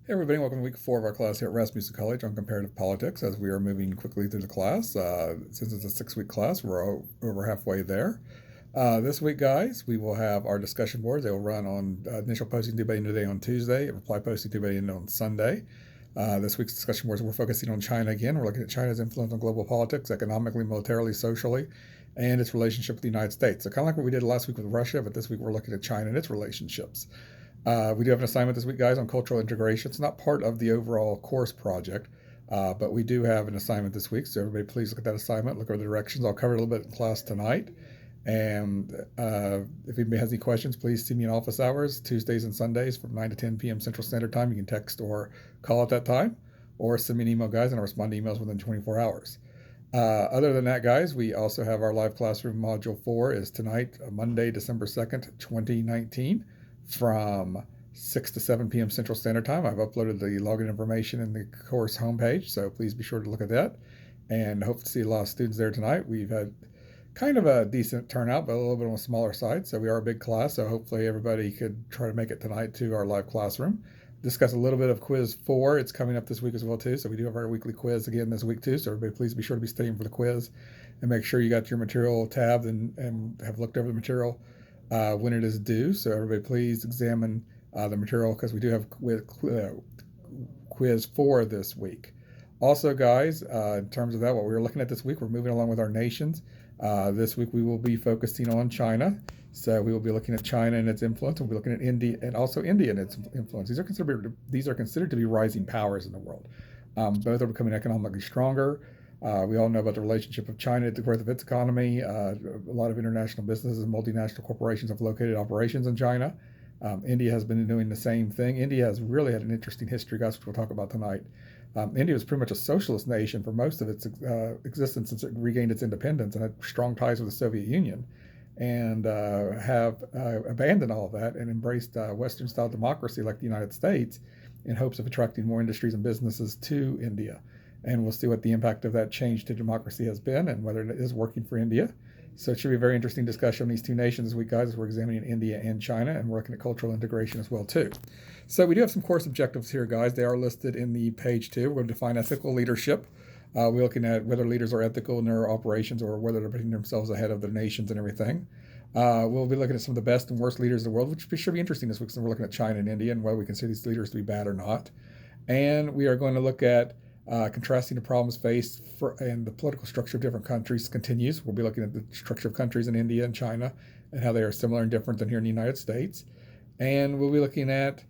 Hey everybody, welcome to week 4 of our class here at Rasmussen College on comparative politics as we are moving quickly through the class. Since it's a 6-week class, we're over halfway there. This week, guys, we will have our discussion boards. They will run on initial posting due by the end of the day on Tuesday, reply posting due by the end on Sunday. This week's discussion boards, we're focusing on China again. We're looking at China's influence on global politics, economically, militarily, socially, and its relationship with the United States. So kind of like what we did last week with Russia, but this week we're looking at China and its relationships. We do have an assignment this week, guys, on cultural integration. It's not part of the overall course project, but we do have an assignment this week. So everybody please look at that assignment, look over the directions. I'll cover it a little bit in class tonight. And if anybody has any questions, please see me in office hours, Tuesdays and Sundays from 9 to 10 p.m. Central Standard Time. You can text or call at that time, or send me an email, guys, and I'll respond to emails within 24 hours. Other than that, guys, we also have our live classroom module 4 is tonight, Monday, December 2nd, 2019. From 6 to 7 p.m. Central Standard Time. I've uploaded the login information in the course homepage, so please be sure to look at that. And hope to see a lot of students there tonight. We've had kind of a decent turnout, but a little bit on a smaller side. So we are a big class, so hopefully everybody could try to make it tonight to our live classroom. Discuss a little bit of quiz 4. It's coming up this week as well, too. So we do have our weekly quiz again this week, too. So everybody please be sure to be studying for the quiz and make sure you got your material tabbed and have looked over the material when it is due. So everybody please examine the material because we do have quiz 4 this week. Also, guys, in terms of that, what we're looking at this week, we're moving along with our nations. This week we will be focusing on China. So we will be looking at China and its influence. We'll be looking at India and also India and its influence. These are considered to be rising powers in the world. Both are becoming economically stronger. We all know about the relationship of China, the growth of its economy. A lot of international businesses and multinational corporations have located operations in China. India has been doing the same thing. India has really had an interesting history, guys, which we'll talk about tonight. India was pretty much a socialist nation for most of its existence since it regained its independence and had strong ties with the Soviet Union, and have abandoned all of that and embraced Western-style democracy like the United States in hopes of attracting more industries and businesses to India. And we'll see what the impact of that change to democracy has been and whether it is working for India. So it should be a very interesting discussion on these two nations this week, guys, as we're examining India and China, and we're looking at cultural integration as well, too. So we do have some course objectives here, guys. They are listed in the page 2. We're going to define ethical leadership. We're looking at whether leaders are ethical in their operations or whether they're putting themselves ahead of their nations and everything. We'll be looking at some of the best and worst leaders in the world, which should be interesting this week, since we're looking at China and India and whether we consider these leaders to be bad or not. And we are going to look at contrasting the problems faced and the political structure of different countries continues. We'll be looking at the structure of countries in India and China and how they are similar and different than here in the United States. And we'll be looking at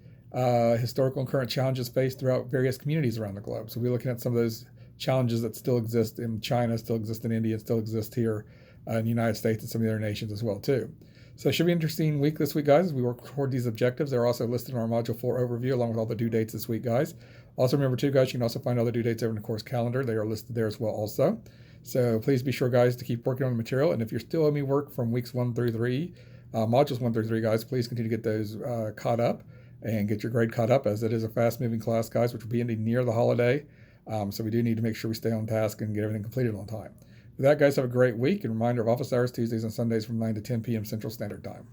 historical and current challenges faced throughout various communities around the globe. So we'll be looking at some of those challenges that still exist in China, still exist in India, and still exist here in the United States and some of the other nations as well, too. So it should be an interesting week this week, guys, as we work toward these objectives. They're also listed in our Module 4 overview, along with all the due dates this week, guys. Also remember, too, guys, you can also find all the due dates over in the course calendar. They are listed there as well also. So please be sure, guys, to keep working on the material. And if you're still owing me work from weeks 1 through 3, modules 1 through 3, guys, please continue to get those caught up and get your grade caught up, as it is a fast-moving class, guys, which will be ending near the holiday. So we do need to make sure we stay on task and get everything completed on time. With that, guys, have a great week. And reminder of office hours Tuesdays and Sundays from 9 to 10 p.m. Central Standard Time.